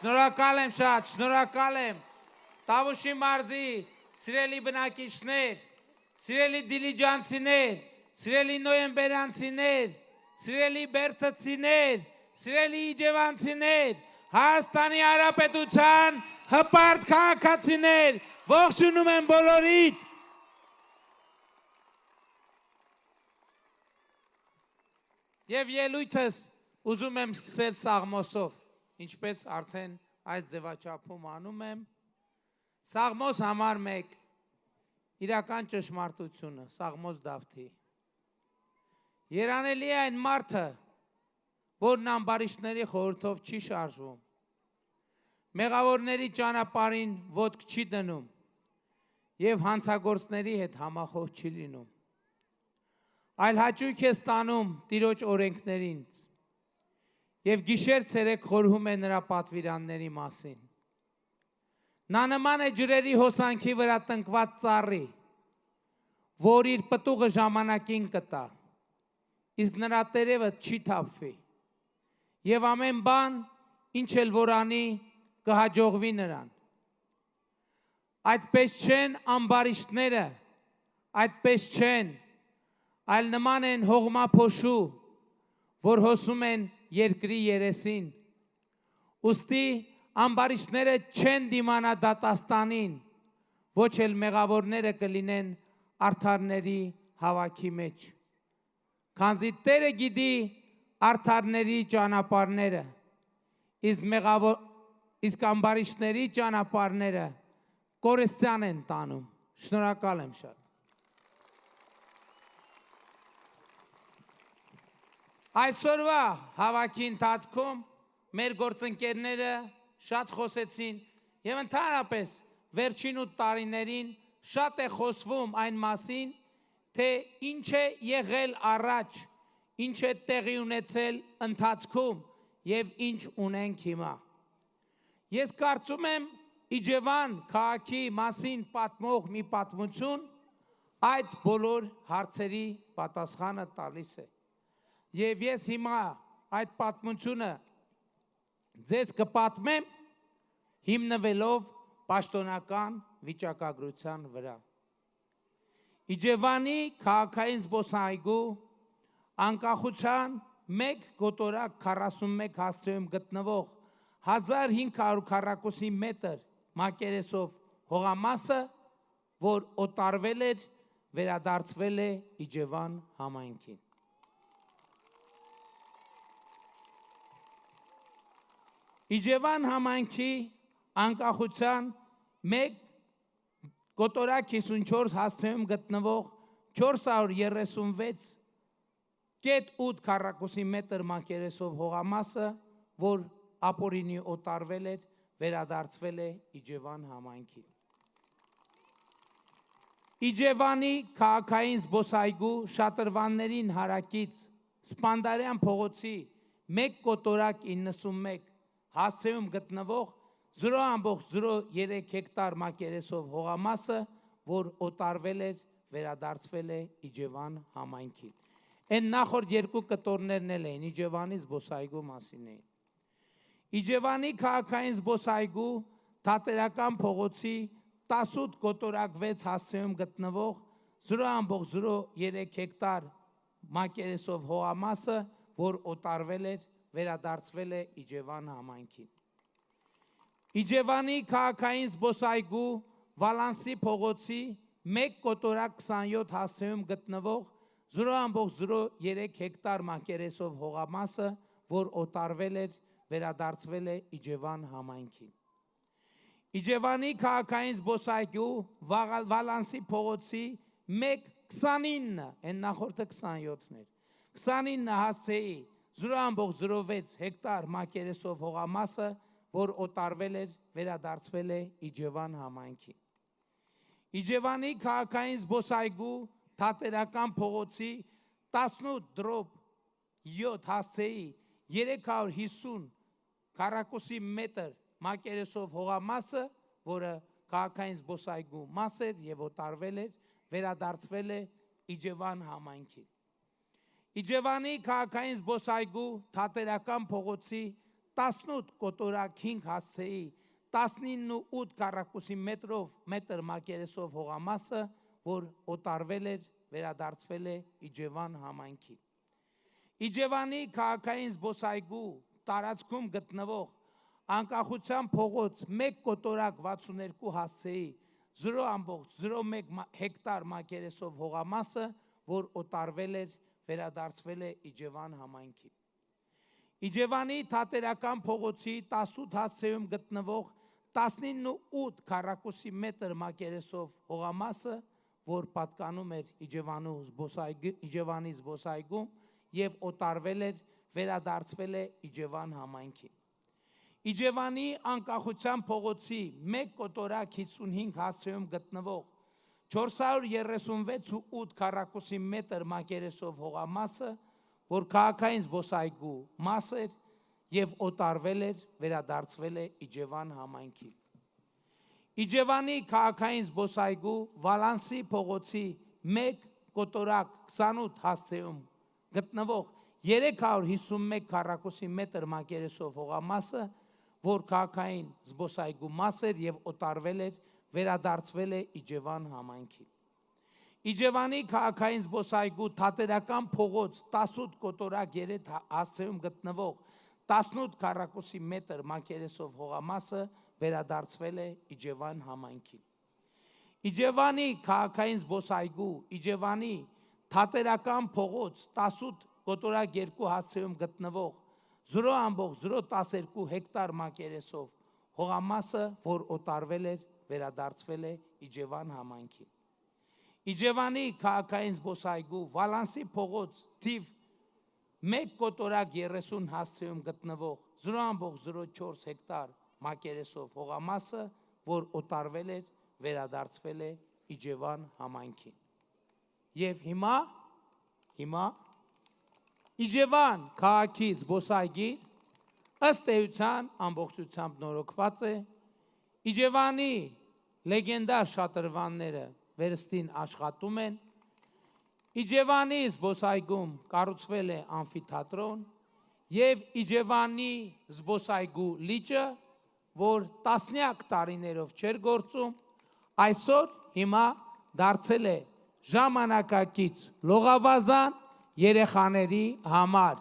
Շնորհակալ եմ շատ, շնորհակալ եմ։ Տավուշի մարզի սիրելի բնակիչներ, սիրելի դիլիջանցիներ, սիրելի նոյեմբերանցիներ, սիրելի բերդացիներ, սիրելի իջևանցիներ, Հայաստանի Հանրապետության հպարտ քաղաքացիներ, ողջունում եմ բոլորիդ։ Եվ ելույթս ուզում եմ սկսել Սաղմոսով, ինչպես արդեն այս ձևաչափում անում եմ, Սաղմոս համար 1, իրական ճշմարտությունը, Սաղմոս Դավթի։ Երանելի է այն մարդը, որն ամբարիշտների խորհրդով չի շարժվում, մեղավորների ճանապարհին ոտք չի դնում և հանցագործների հետ համախոհ չի լինում, այլ հաճույք է ստանում Տիրոջ օրենքներին և գիշեր ցերեկ խորհում է նրա պատվիրանների մասին։ Նա նման է ջրերի հոսանքի վրա տնկված ծառի, որ իր պտուղը ժամանակին կտա, իսկ նրա տերևը չի թափվի, և ամեն բան, ինչ էլ որ անի, կհաջողվի նրան։ Այդպես չեն ամբարիշտները, այդպես չեն, այլ նման են հողմափոշու, որ հոսում են երկրի երեսին։ Ուստի ամբարիշտները չեն դիմանա դատաստանին, ոչ էլ մեղավորները կլինեն արդարների հավաքի մեջ։ Քանզի Տերը գիտի արդարների ճանապարհները, իսկ ամբարիշտների ճանապարհները կորստյան են տանում։ Շնորհակալ եմ շատ։ Այսօրվա հավաքի ընթացքում մեր գործընկերները շատ խոսեցին և ընդհանրապես վերջին 8 տարիներին շատ է խոսվում այն մասին, թե ինչ է եղել առաջ, ինչ է տեղի ունեցել ընթացքում և ինչ ունենք հիմա։ Ես կարծում եմ Իջևան քաղաքի մասին պատմող մի պատմություն այդ բոլոր հարցերի պատասխանը տալիս է։ Եվ ես հիմա այդ պատմությունը ձեզ կպատմեմ հիմնվելով պաշտոնական վիճակագրության վրա։ Իջևանի քաղաքային զբոսայգու անկախության 1 գոտորակ 41 հասցեում գտնվող 1500 քառակուսի մետր մակերեսով հողամասը, որ օտարվել էր, վերադարձվել է Իջևան համայնքին։ Իջևան համայնքի անկախության 1 գոտորակ 54 հասցեում գտնվող 436.8 քառակուսի մետր մակերեսով հողամասը, որ ապօրինի օտարվել էր, վերադարձվել է Իջևան համայնքին։ Իջևանի քաղաքային զբոսայգու շատրվաններին հարակից Սպանդարյան փողոցի 1 գոտորակ 91 հասցեում գտնվող 0.03 հեկտար մակերեսով հողամասը, որ օտարվել էր, վերադարձվել է Իջևան համայնքին։ Այն նախորդ 2 կտորներն էլ էին Իջևանի զբոսայգու մասին էին։ Իջևանի քաղաքային զբոսայգու Թատերական փողոցի 18 գոտորակ 6 հասցեում գտնվող 0.03 հեկտար մակերեսով հողամասը, որ օտարվել էր, վերադարձվել է Իջևան համայնքին։ Իջևանի քաղաքային զբոսայգու Վալանսի փողոցի 1 գոտորակ 27 հասցեում գտնվող 0.03 հեկտար մակերեսով հողամասը, որ օտարվել էր, վերադարձվել է Իջևան համայնքին։ Իջևանի քաղաքային զբոսայգու Վալանսի փողոցի 1.29, այն նախորդը 27-ն էր, 29 հասցեի 0.06 հեկտար մակերեսով հողամասը, որ օտարվել էր, վերադարձվել է Իջևան համայնքին։ Իջևանի քաղաքային զբոսայգու Թատերական փողոցի 18/7 հասցեի 350 քառակուսի մետր մակերեսով հողամասը, որը քաղաքային զբոսայգու մաս էր և օտարվել էր, վերադարձվել է Իջևան համայնքին։ Իջևանի քաղաքային զբոսայգու Թատերական փողոցի 18 կոտորակ 5 հասցեի 19.8 քառակուսի մետր մակերեսով հողամասը, որ օտարվել էր, վերադարձվել է Իջևան համայնքի։ Իջևանի քաղաքային զբոսայգու տարածքում գտնվող անկախության փողոց 1 կոտորակ 62 հասցեի 0.01 հեկտար մակերեսով հողամասը, որ օտարվել էր, վերադարձվել է Իջևան համայնքի։ Իջևանի թատերական փողոցի 18 հասցեում գտնվող 19.8 քառակուսի մետր մակերեսով հողամասը, որ պատկանում էր Իջևանի զբոսայգում և օտարվել էր, վերադարձվել է Իջևան համայնքի։ Իջևանի անկախության փողոցի 1 կոտորակ 55 հասցեում գտնվող 436.8 քառակուսի մետր մակերեսով հողամասը, որ քաղաքային զբոսայգու մաս էր և օտարվել էր, վերադարձվել է Իջևան համայնքի։ Իջևանի քաղաքային զբոսայգու Վալանսի փողոցի 1 կոտորակ 28 հասցեում գտնվող 351 քառակուսի մետր մակերեսով հողամասը, որ քաղաքային զբոսայգու մաս էր և օտարվել էր, վերադարձվել է Իջևան համայնքի։ Իջևանի քաղաքային զբոսայգու թատերական փողոց 18 կոտորակ 3 հասցեում գտնվող 18 քառակուսի մետր մակերեսով հողամասը վերադարձվել է Իջևան համայնքի։ Իջևանի քաղաքային զբոսայգու Իջևանի թատերական փողոց 18 կոտորակ 2 հասցեում գտնվող 0.012 հեկտար մակերեսով հողամասը, որ օտարվել էր, վերադարձվել է Իջևան համայնքի։ Իջևանի քաղաքային զբոսայգու Վալանսի փողոց թիվ 1 կոտորակ 30 հասցեում գտնվող 0.04 հեկտար մակերեսով հողամասը, որ օտարվել էր, վերադարձվել է Իջևան համայնքին։ Եվ հիմա Իջևան քաղաքի զբոսայգի ըստ էության ամբողջությամբ նորոգված է, Իջևանի լեգենդար շատրվանները վերստին աշխատում են, Իջևանի զբոսայգում կառուցվել է ամֆիթատրոն և Իջևանի զբոսայգու լիճը, որ տասնյակ տարիներով չէր գործում, այսօր հիմա դարձել է ժամանակակից լողավազան երեխաների համար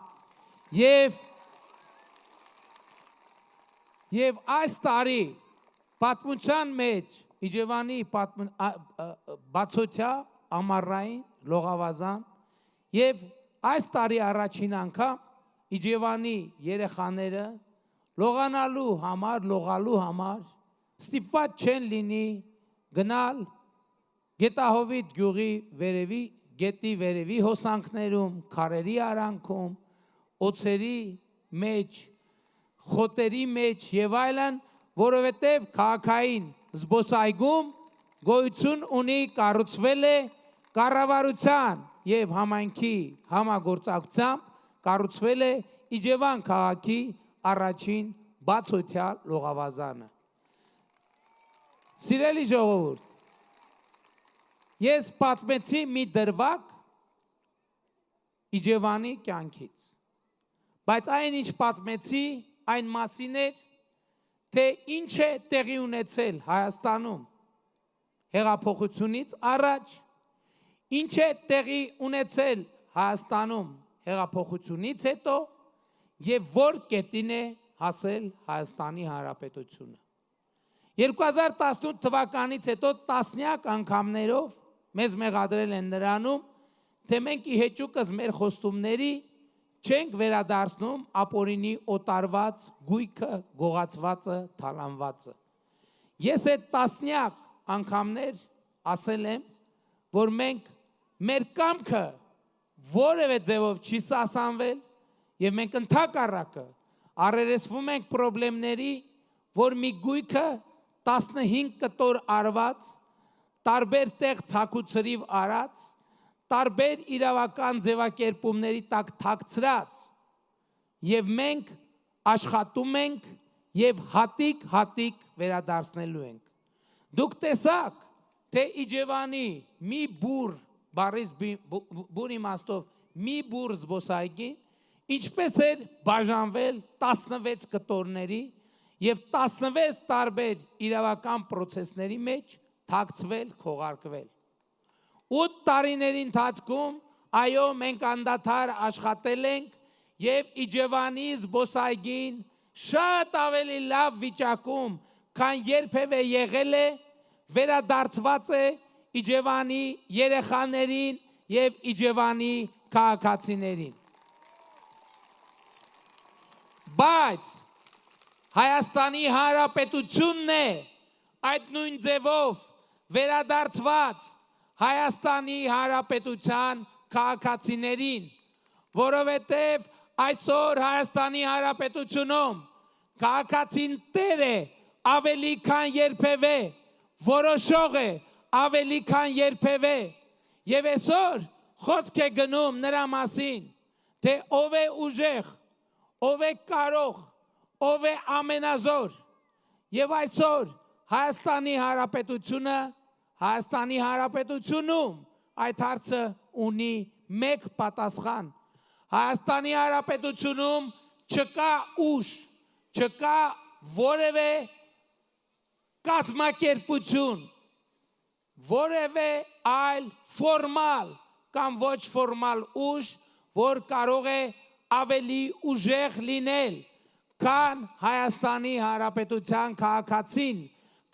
և այս տարի պատմության մեջ Իջևանի բացօթյա ամառային լողավազան և այս տարի առաջին անգամ Իջևանի երեխաները լողալու համար ստիպված չեն լինի գնալ Գետահովիտ գյուղի գետի վերևի հոսանքներում, քարերի արանքում, օձերի մեջ, խոտերի մեջ և այլն, որովհետև քաղաքային զբոսայգում գոյություն ունի, կառուցվել է կառավարության և համայնքի համագործակցությամբ կառուցվել է Իջևան քաղաքի առաջին բացօթյա լողավազանը։ Սիրելի ժողովուրդ, ես պատմեցի մի դրվագ Իջևանի կյանքից, բայց այն ինչ պատմեցի այն մասին էր, թե ինչ է տեղի ունեցել Հայաստանում հեղափոխությունից առաջ, ինչ է տեղի ունեցել Հայաստանում հեղափոխությունից հետո և որ կետին է հասել Հայաստանի Հանրապետությունը։ 2018 թվականից հետո տասնյակ անգամներով մեզ մեղադրել են նրանում, թե մենք ի հեճուկս մեր խոստումների չենք վերադարձնում ապօրինի օտարված գույքը, գողացվածը, թալանվածը։ Ես այդ տասնյակ անգամներ ասել եմ, որ մենք մեր կամքը որևէ ձևով չի սասանվել և մենք ընդհակառակը առերեսվում ենք պրոբլեմների, որ մի գույքը 15 կտոր արված, տարբեր տեղ թաքուցրիվ արած, տարբեր իրավական ձևակերպումների տակ թաքցրած և մենք աշխատում ենք և հատիկ վերադարձնելու ենք։ Դուք տեսաք, թե Իջևանի մի բուռ, բառից բուռ իմաստով մի բուռ զբոսայգին ինչպես էր բաժանվել 16 կտորների եւ 16 տարբեր իրավական process-ների մեջ թաքցվել, քողարկվել։ 8 տարիների ընթացքում այո մենք անդադար աշխատել ենք եւ Իջևանի զբոսայգին շատ ավելի լավ վիճակում, քան երբևէ եղել է, վերադարձված է Իջևանի երեխաներին եւ Իջևանի քաղաքացիներին։ Բայց Հայաստանի Հանրապետությունն է այդ նույն ձևով վերադարձված Հայաստանի Հանրապետության քաղաքացիներին, որովհետև այսօր Հայաստանի Հանրապետությունում քաղաքացին տեր է ավելի քան երբևէ, որոշող է ավելի քան երբևէ, եւ այսօր խոսք է գնում նրա մասին, թե ով է ուժեղ, ով է կարող, ով է ամենազոր, եւ այսօր Հայաստանի Հանրապետությունը, Հայաստանի Հանրապետությունում այդ հարցը ունի մեկ պատասխան։ Հայաստանի Հանրապետությունում չկա ուժ, չկա որևէ կազմակերպություն, որևէ այլ ֆորմալ կամ ոչ ֆորմալ ուժ, որ կարող է ավելի ուժեղ լինել, քան Հայաստանի Հանրապետության քաղաքացին,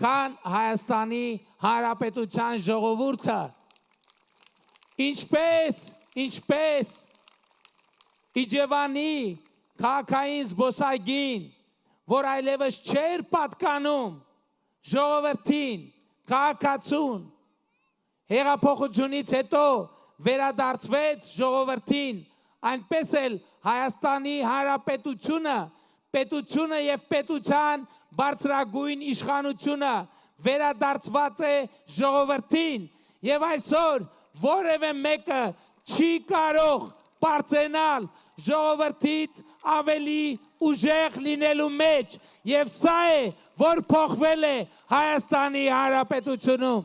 քան Հայաստանի Հանրապետության ժողովուրդը։ Ինչպես Իջևանի քաղաքային զբոսայգին, որ այլևս չէր պատկանում ժողովրդին, քաղաքացուն, հեղափոխությունից հետո վերադարձվեց ժողովրդին, այնպես էլ Հայաստանի Հանրապետությունը, պետությունը եւ պետության բարձրագույն իշխանությունը վերադարձված է ժողովրդին եւ այսօր որևէ մեկը չի կարող բարձենալ ժողովրդից ավելի ուժեղ լինելու մեջ եւ սա է որ փոխվել է Հայաստանի Հանրապետությունում։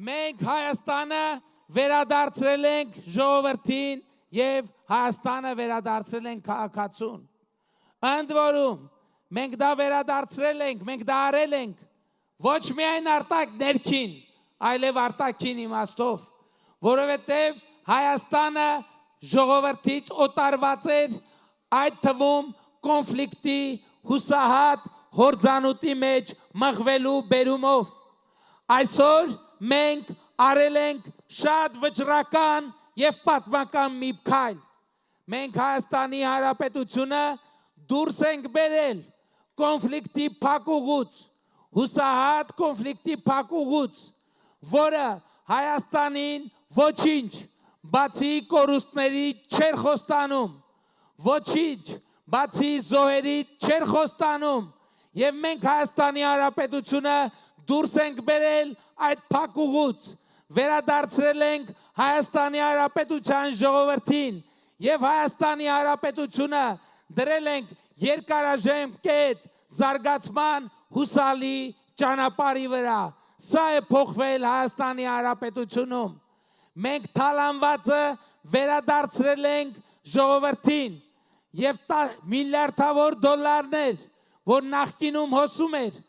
Մենք Հայաստանը վերադարձրել ենք ժողովրդին եւ Հայաստանը վերադարձրել ենք քաղաքացուն։ Ընդ որում մենք դա վերադարձրել ենք, մենք դա արել ենք ոչ միայն արտակ ներքին, այլև արտաքին իմաստով, որովհետև Հայաստանը ժողովրդից օտարված էր, այդ թվում կոնֆլիկտի հուսահատ հորձանուտի մեջ մղվելու բերումով։ Այսօր մենք արել ենք շատ վճռական եւ պատմական մի քայլ։ Մենք Հայաստանի Հանրապետությունը դուրս ենք բերել կոնֆլիկտի փակուղուց, հուսահատ կոնֆլիկտի փակուղուց, որը Հայաստանին ոչինչ բացի կորուստների չէր խոստանում, ոչինչ բացի զոհերի չէր խոստանում, եւ մենք Հայաստանի Հանրապետությունը դուրս ենք բերել այդ փակուղուց, վերադարձրել ենք Հայաստանի Հանրապետության ժողովրդին եւ Հայաստանի Հանրապետությունը դրել ենք երկարաժեմ կետ զարգացման հուսալի ճանապարհի վրա։ Սա է փոխվել Հայաստանի Հանրապետությունում։ Մենք թալանվածը վերադարձրել ենք ժողովրդին եւ միլիարդավոր դոլարներ, որ նախկինում հոսում էր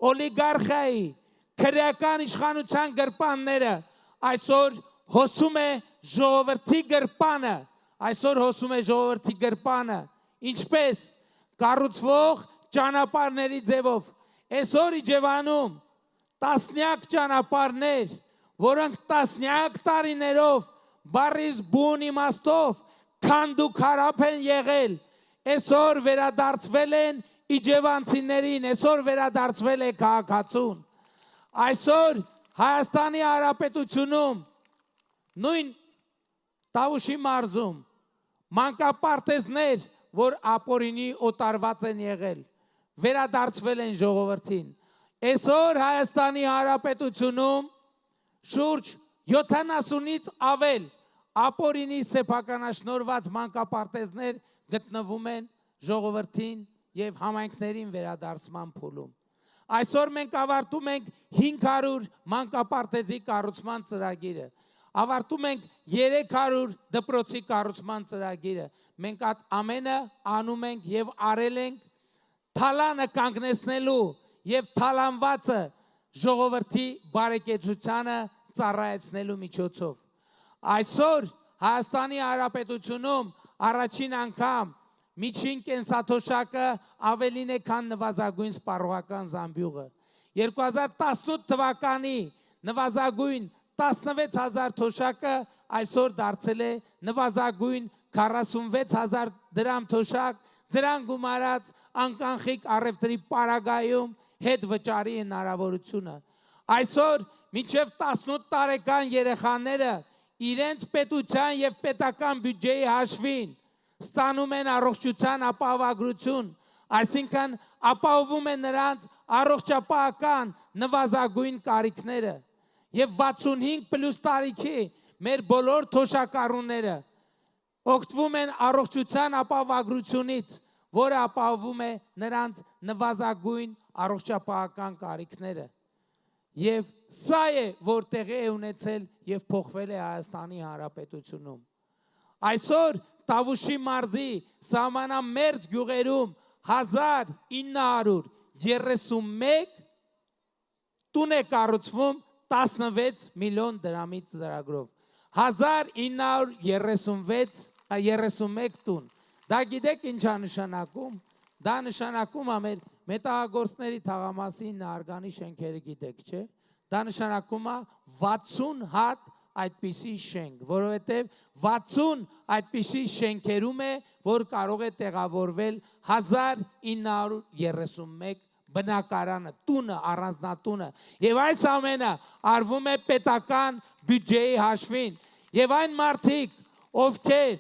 օլիգարխիայի քրեական իշխանության գրպանները, այսօր հոսում է ժողովրդի գրպանը, այսօր հոսում է ժողովրդի գրպանը, ինչպես կառուցվող ճանապարհների ձևով։ Այսօր Իջևանում տասնյակ ճանապարհներ, որոնք տասնյակ տարիներով բառից բուն իմաստով քանդուքարապ են եղել, այսօր վերադարձվել են իջևանցիներին, այսօր վերադարձվել է քաղաքացուն։ Այսօր Հայաստանի Հանրապետությունում նույն Տավուշի մարզում մանկապարտեզներ, որ ապօրինի օտարված են եղել, վերադարձվել են ժողովրդին։ Այսօր Հայաստանի Հանրապետությունում շուրջ 70-ից ավել ապօրինի սեփականաշնորհված մանկապարտեզներ գտնվում են ժողովրդին եւ համայնքներին վերադարձման փուլում։ Այսօր մենք ավարտում ենք 500 մանկապարտեզի կառուցման ծրագիրը։ Ավարտում ենք 300 դպրոցի կառուցման ծրագիրը։ Մենք այդ ամենը անում ենք եւ արել ենք թալանը կանգնեցնելու եւ թալանվածը ժողովրդի բարեկեցությանը ծառայեցնելու միջոցով։ Այսօր Հայաստանի Հանրապետությունում առաջին անգամ միջին կենսաթոշակը ավելին է, քան նվազագույն սպառողական զամբյուղը։ 2018 թվականի նվազագույն 16000 թոշակը այսօր դարձել է նվազագույն 46000 դրամ թոշակ, դրան գումարած անկանխիկ առևտրի պարագայում հետ վճարի հնարավորությունը։ Այսօր մինչև 18 տարեկան երեխաները իրենց պետության եւ պետական բյուջեի հաշվին ստանում են առողջության ապահովագրություն, այսինքն ապահովում են նրանց առողջապահական նվազագույն կարիքները եւ 65+ տարիքի մեր բոլոր թոշակառուները օգտվում են առողջության ապահովագրությունից, որը ապահովում է նրանց նվազագույն առողջապահական կարիքները։ Եվ սա է, որ տեղի է ունեցել եւ փոխվել է Հայաստանի Հանրապետությունում։ Այսօր Տավուշի մարզի սահմանամերձ գյուղերում 1931 տուն է կառուցվում 16 միլիոն դրամի ծրագրով։ 1931 տուն։ Դա գիտեք ինչ է նշանակում։ Դա նշանակում է մեր մետաղագործների թաղամասի նահարգանի շենքերը գիտեք, չէ՞։ Դա նշանակում է 60 հատ այդպիսի շենք, որովհետև 60 այդպիսի շենքերում է, որ կարող է տեղավորվել 1931 բնակարանը, տունը, առանձնատունը։ Եվ այս ամենը արվում է պետական բյուջեի հաշվին։ Եվ այն մարդիկ, ովքեր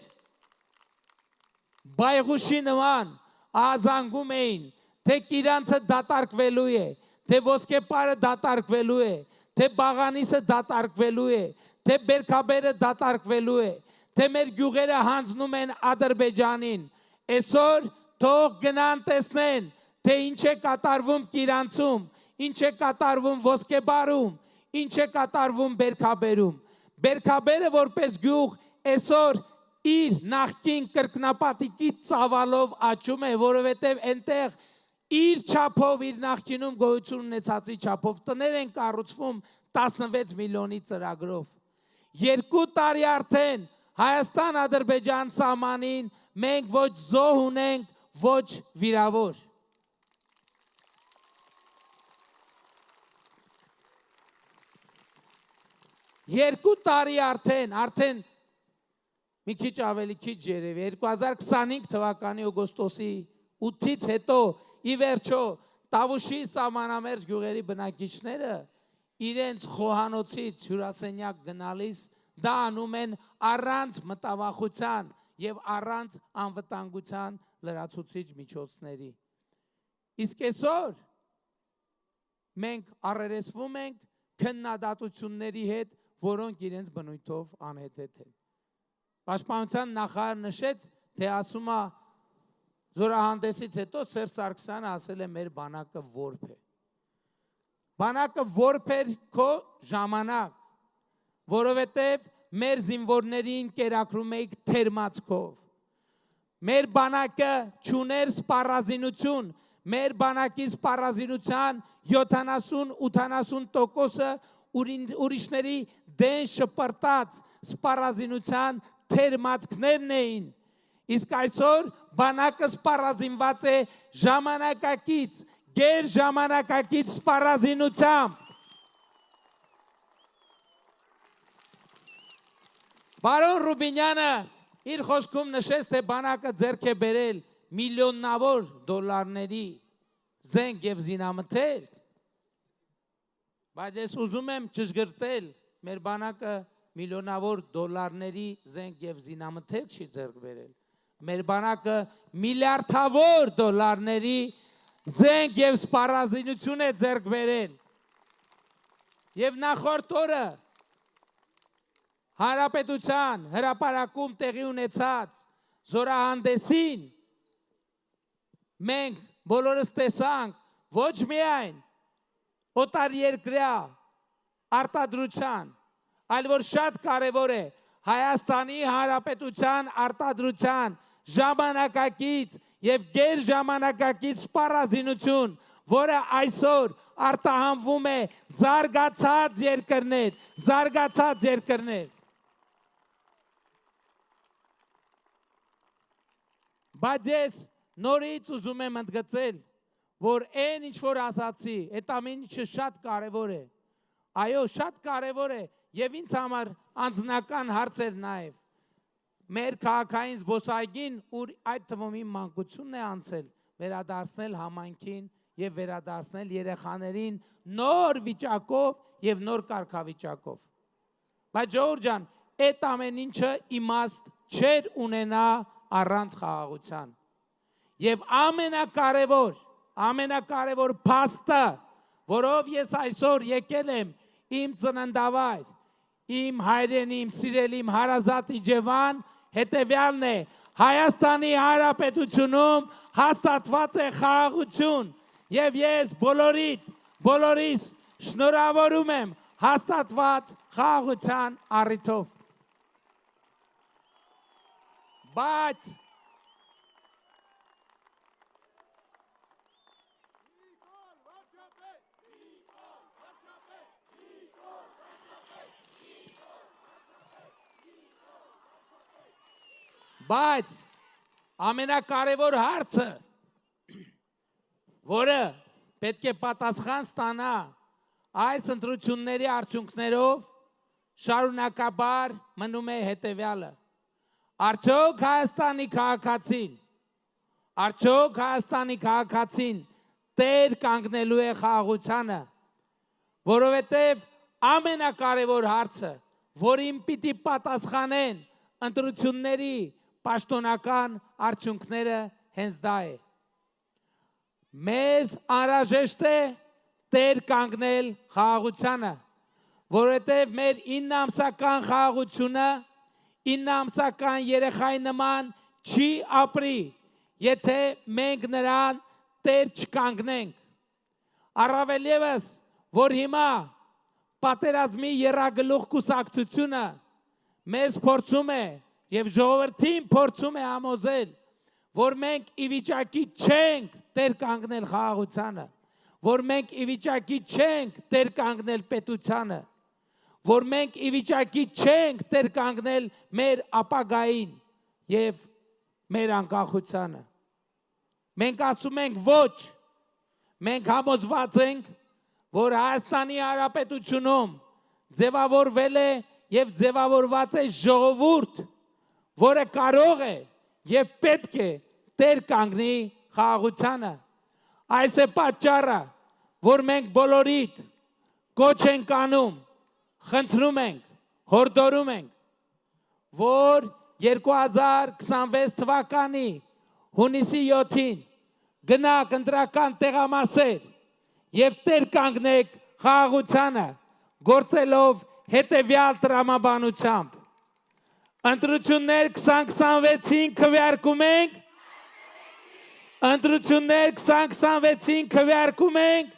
բայղուշի նման ահազանգում էին, թե Կիրանցը դատարկվելու է, թե ոսկեպարը դատարկվելու է, թե Բաղանիսը դատարկվելու է, թե Բերքաբերը դատարկվելու է, թե մեր գյուղերը հանձնում են Ադրբեջանին, այսօր թող գնան տեսնեն, թե ինչ է կատարվում Կիրանցում, ինչ է կատարվում ոսկեպարում, ինչ է կատարվում Բերքաբերում։ Բերքաբերը որպես գյուղ այսօր իր նախկին կրկնապատիկի ծավալով աճում է, որովհետև այնտեղ իր չափով, իր նախկինում գոյություն ունեցածի չափով տներ են կառուցվում 16 միլիոնի ծրագրով։ 2 տարի արդեն Հայաստան-Ադրբեջան սահմանին մենք ոչ զոհ ունենք, ոչ վիրավոր։ Երկու տարի արդեն մի քիչ ավելի քիչ երևի 2025 թվականի օգոստոսի 8-ից հետո ի վերջո Տավուշի սահմանամերձ գյուղերի բնակիչները իրենց խոհանոցից հյուրասենյակ գնալիս դա անում են առանց մտավախության եւ առանց անվտանգության լրացուցիչ միջոցների։ Իսկ այսօր մենք առերեսվում ենք քննադատությունների հետ, որոնք իրենց բնույթով անհեթեթ են։ Պաշտպանության նախարար նշեց, թե ասում է զորահանդեսից հետո Սերժ Սարգսյանը ասել է մեր բանակը որբ է։ Բանակը որբ էր քո ժամանակ, որովհետև մեր զինվորներին կերակրում էիք թերմացքով։ Մեր բանակը չուներ սպառազինություն, մեր բանակի սպառազինության 70-80%-ը ուրիշների դեն շպրտած սպառազինության թերմացքներն էին։ Իսկ այսօր բանակը սպառազինված է ժամանակակից, գեր ժամանակակից սպառազինությամբ։ Պարոն Ռուբինյանը իր խոսքում նշեց, թե բանակը ձեռք է բերել միլիոնավոր դոլարների զենք եւ զինամթերք, բայց ես ուզում եմ ճշգրտել, մեր բանակը միլիոնավոր դոլարների զենք եւ զինամթերք չի ձեռք բերել։ Մեր բանակը միլիարդավոր դոլարների զենք եւ սպառազինություն է ձեռք բերել։ Եվ նախորդ օրը Հանրապետության հրապարակում տեղի ունեցած զորահանդեսին մենք բոլորս տեսանք ոչ միայն օտար երկրյա արտադրության, այլ որ շատ կարևոր է Հայաստանի Հանրապետության արտադրության ժամանակակից եւ գերժամանակակից սպառազինություն, որը այսօր արտահանվում է զարգացած երկրներ։ Բայց ես նորից ուզում եմ ընդգծել, որ այն ինչ որ ասացի, այդ ամեն ինչը շատ կարևոր է։ Այո, շատ կարևոր է եւ ինձ համար անձնական հարց էր նաեւ։ Մեր քաղաքային զբոսայգին, ուր այդ թվում իմ մանկությունն է անցել, վերադարձնել համայնքին եւ վերադարձնել երեխաներին նոր վիճակով եւ նոր կարգավիճակով։ Բայց Ժողովուրդ ջան, այդ ամեն ինչը իմաստ չէր ունենա առանց խաղաղության։ Եվ ամենակարևոր փաստը, որով ես այսօր եկել եմ իմ ծննդավայր, իմ հայրենի, իմ սիրելի, իմ հարազատ Իջևան, հետևյալն է. Հայաստանի Հանրապետությունում հաստատված է խաղաղություն եւ ես բոլորիս շնորհավորում եմ հաստատված խաղաղության առիթով։ Բայց ամենակարևոր հարցը, որը պետք է պատասխան ստանա այս ընտրությունների արդյունքներով, շարունակաբար մնում է հետևյալը. Արդյոք Հայաստանի քաղաքացին տեր կանգնելու է խաղաղությանը, որովհետև ամենակարևոր հարցը, որին պիտի պատասխանեն ընտրությունների պաշտոնական արդյունքները հենց դա է։ Մեզ անհրաժեշտ է տեր կանգնել խաղաղությանը, որովհետև մեր 9 ամսական խաղաղությունը 9 ամսական երեխայի նման չի ապրի, եթե մենք նրան տեր չկանգնենք։ Առավել ևս, որ հիմա պատերազմի եռագլուխ կուսակցությունը մեզ փորձում է եւ ժողովրդին փորձում է համոզել, որ մենք ի վիճակի չենք տեր կանգնել խաղաղությանը, որ մենք ի վիճակի չենք տեր կանգնել պետությանը, որ մենք ի վիճակի չենք տեր կանգնել մեր ապագային եւ մեր անկախությանը։ Մենք ասում ենք ոչ, մենք համոզված ենք, որ Հայաստանի Հանրապետությունում ձևավորվել է եւ ձևավորված է ժողովուրդ, որը կարող է եւ պետք է տեր կանգնի խաղաղությանը։ Այս է պատճառը, որ մենք բոլորիդ կոչ ենք անում, խնդրում ենք, հորդորում ենք, որ 2026 թվականի հունիսի 7-ին գնաք ընտրական տեղամասեր եւ տեր կանգնեք խաղաղությանը, գործելով հետևյալ տրամաբանությամբ։ Ընտրություններ 2026-ին քվեարկում ենք, ընտրություններ 2026-ին քվեարկում ենք,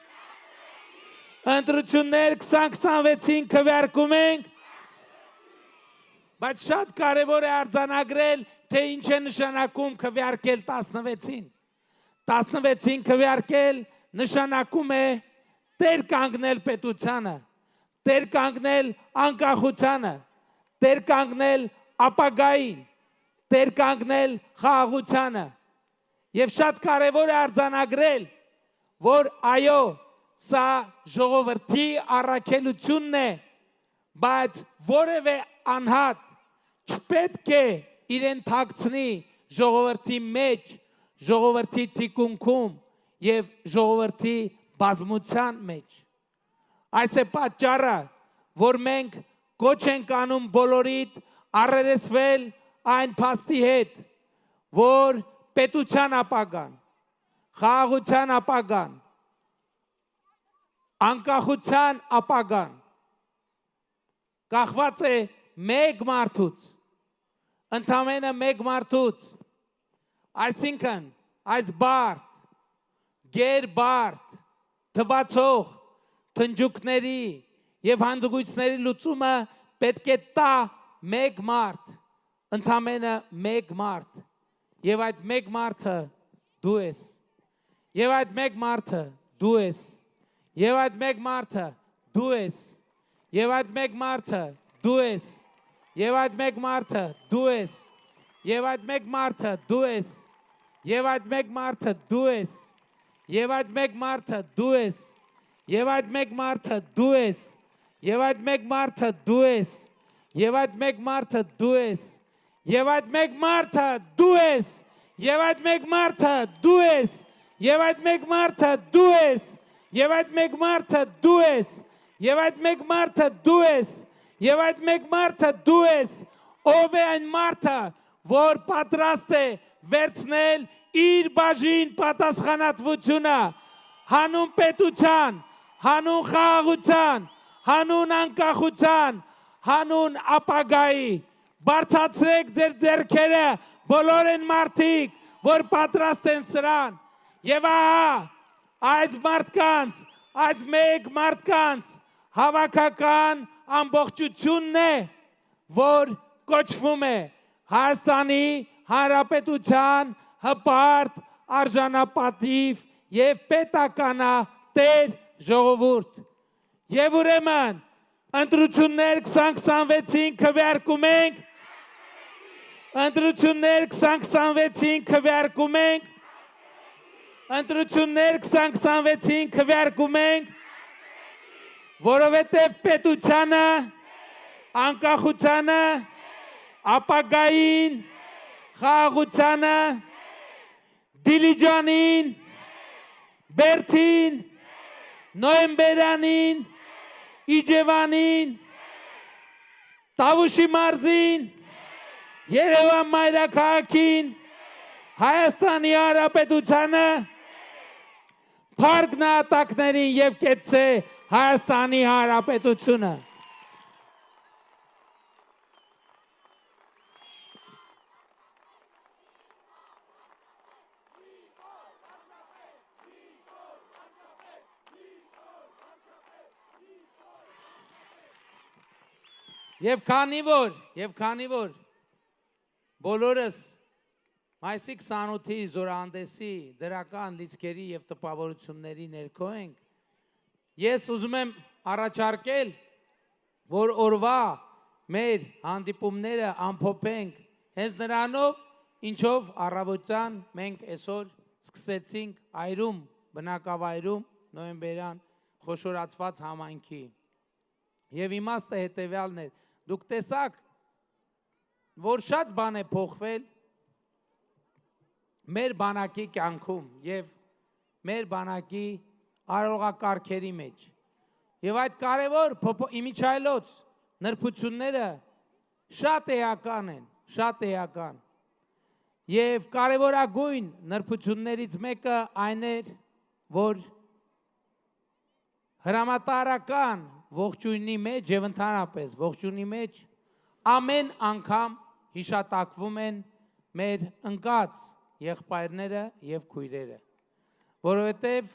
ընտրություններ 2026-ին քվեարկում ենք, բայց շատ կարևոր է արձանագրել, թե ինչ է նշանակում քվեարկել 16-ին։ 16-ին քվեարկել նշանակում է տեր կանգնել պետությանը, տեր կանգնել անկախությանը, տեր կանգնել ապագային, տեր կանգնել խաղաղությանը։ Եվ շատ կարևոր է արձանագրել, որ այո, սա ժողովրդի առաքելությունն է, բայց որևէ անհատ չպետք է իրեն թաքցնի ժողովրդի մեջ, ժողովրդի թիկունքում եւ ժողովրդի բազմության մեջ։ Այս է պատճառը, որ մենք կոչ ենք անում բոլորիդ առերեսվել այն փաստի հետ, որ պետության ապագան, խաղաղության ապագան, անկախության ապագան կախված է մեկ մարդուց, ընդամենը մեկ մարդուց, այսինքն այս բարդ, գերբարդ, թվացող, թնջուկների եւ հանձուգույցների լուծումը պետք է տա մեկ մարդ, ընդամենը մեկ մարդ, եւ այդ մեկ մարդը դու ես, եւ այդ մեկ մարդը դու ես, եւ այդ մեկ մարդը դու ես, եւ այդ մեկ մարդը դու ես, եւ այդ մեկ մարդը դու ես, եւ այդ մեկ մարդը դու ես, եւ այդ մեկ մարդը դու ես, եւ այդ մեկ մարդը դու ես, եւ այդ մեկ մարդը դու ես, եւ այդ մեկ մարդը դու ես, եւ այդ մեկ մարդը դու ես, եւ այդ մեկ մարդը դու ես, եւ այդ մեկ մարդը դու ես, եւ այդ մեկ մարդը դու ես, եւ այդ մեկ մարդը դու ես, եւ այդ մեկ մարդը դու ես, եւ այդ մեկ մարդը դու ես, ով է այն մարդը, որ պատրաստ է վերցնել իր բաժին պատասխանատվությունը հանուն պետության, հանուն խաղաղության, հանուն անկախության, հանուն ապագայի, բարձրացրեք ձեր ձեռքերը, բոլոր են մարդիկ, որ պատրաստ են սրան, եւ ահա այս մարդկանց, այս մեկ մարդկանց հավաքական ամբողջությունն է, որ կոչվում է Հայաստանի Հանրապետության հպարտ, արժանապատիվ եւ պետականատեր ժողովուրդ։ Եվ ուրեմն ընտրություններ 2026-ին քվեարկում ենք, ընտրություններ 2026-ին քվեարկում ենք, ընտրություններ 2026-ին քվեարկում ենք, որովհետև պետությանը, անկախությանը, ապագային, խաղաղությանը, Դիլիջանին, Բերդին, Նոյեմբերանին, Իջևանին, Տավուշի մարզին, Երևան մայրաքաղաքին, Հայաստանի Հանրապետությանը, փառք նահատակներին եւ կեցցե Հայաստանի Հանրապետությունը։ Եվ քանի որ բոլորս մայիսի 28-ի զորահանդեսի դրական լիցքերի եւ տպավորությունների ներքո ենք, ես ուզում եմ առաջարկել, որ օրվա մեր հանդիպումները ամփոփենք հենց նրանով, ինչով առավոտյան մենք այսօր սկսեցինք այրում, բնակավայրում, նոյեմբերյան խոշորացված համայնքի։ Եվ իմաստը հետևյալն էր, դուք տեսաք, որ շատ բան է փոխվել մեր բանակի կյանքում եւ մեր բանակի արարողակարգերի մեջ։ Եվ այդ կարևոր իմիջայլոց նրբությունները շատ էական են, շատ էական։ Եվ կարևորագույն նրբություններից մեկը այն էր, որ հրամատարական ողջույնի մեջ եւ ընդհանրապես ողջույնի մեջ ամեն անգամ հիշատակվում են մեր ընկած եղբայրները եւ քույրերը, որովհետեւ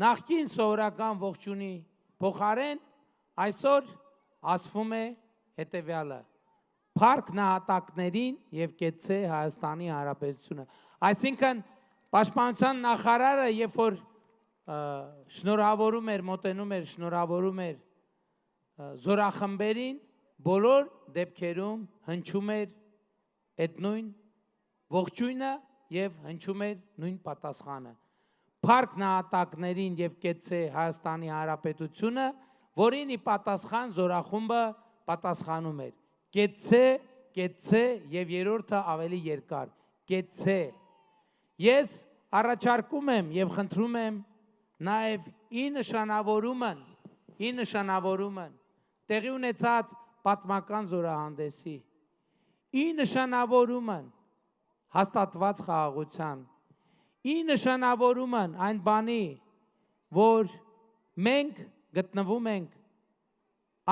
նախկին սովորական ողջունի փոխարեն այսօր ասվում է հետեւյալը. Փառք նահատակներին եւ կեցցե Հայաստանի Հանրապետությունը։ Այսինքն պաշտպանության նախարարը երբ որ շնորհավորում էր, մոտենում էր, շնորհավորում էր զորախմբերին, բոլոր դեպքերում հնչում էր այդ նույն ողջույնը եւ հնչում էր նույն պատասխանը։ Փառք նահատակներին եւ կեցցե Հայաստանի Հանրապետությունը, որին ի պատասխան զորախումբը պատասխանում էր. Կեցցե, կեցցե եւ երրորդը ավելի երկար, կեցցե։ Ես առաջարկում եմ եւ խնդրում եմ նաեւ ի նշանավորումն տեղի ունեցած պատմական զորահանդեսի, ի նշանավորումն հաստատված խաղաղության, ի նշանավորումն այն բանի, որ մենք գտնվում ենք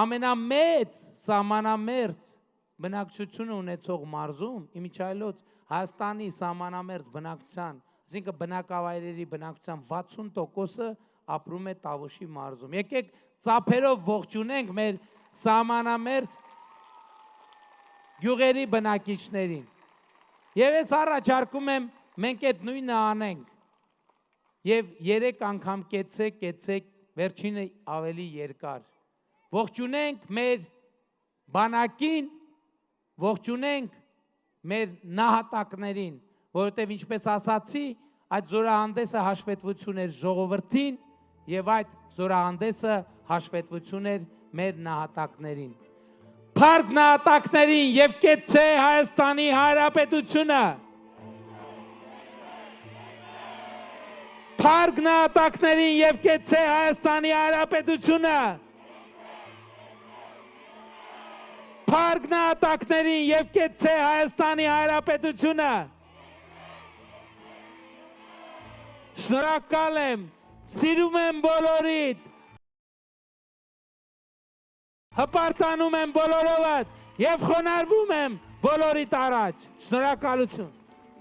ամենամեծ սահմանամերձ բնակչություն ունեցող մարզում, իմիջայլոց Հայաստանի սահմանամերձ բնակչության, այսինքն բնակավայրերի բնակչության 60%-ը ապրում է Տավուշի մարզում։ Եկեք ծափերով ողջունենք մեր սահմանամերձ գյուղերի բնակիչներին։ Եվ ես առաջարկում եմ մենք այդ նույնը անենք։ Եվ 3 անգամ կեցեք, վերջինը ավելի երկար։ Ողջունենք մեր բանակին, ողջունենք մեր նահատակներին, որովհետև ինչպես ասացի, այդ զորահանդեսը հաշվետվություն էր ժողովրդին եւ այդ զորահանդեսը հաշվետվություն էր մեր նահատակներին։ Փառք նահատակներին եւ կեցցե Հայաստանի Հանրապետությունը։ Փառք նահատակներին եւ կեցցե Հայաստանի Հանրապետությունը։ Փառք նահատակներին եւ կեցցե Հայաստանի Հանրապետությունը։ Շնորհակալ եմ, սիրում եմ բոլորիդ, հպարտանում եմ բոլորովդ եւ խոնարհվում եմ բոլորիդ առաջ։ Շնորհակալություն։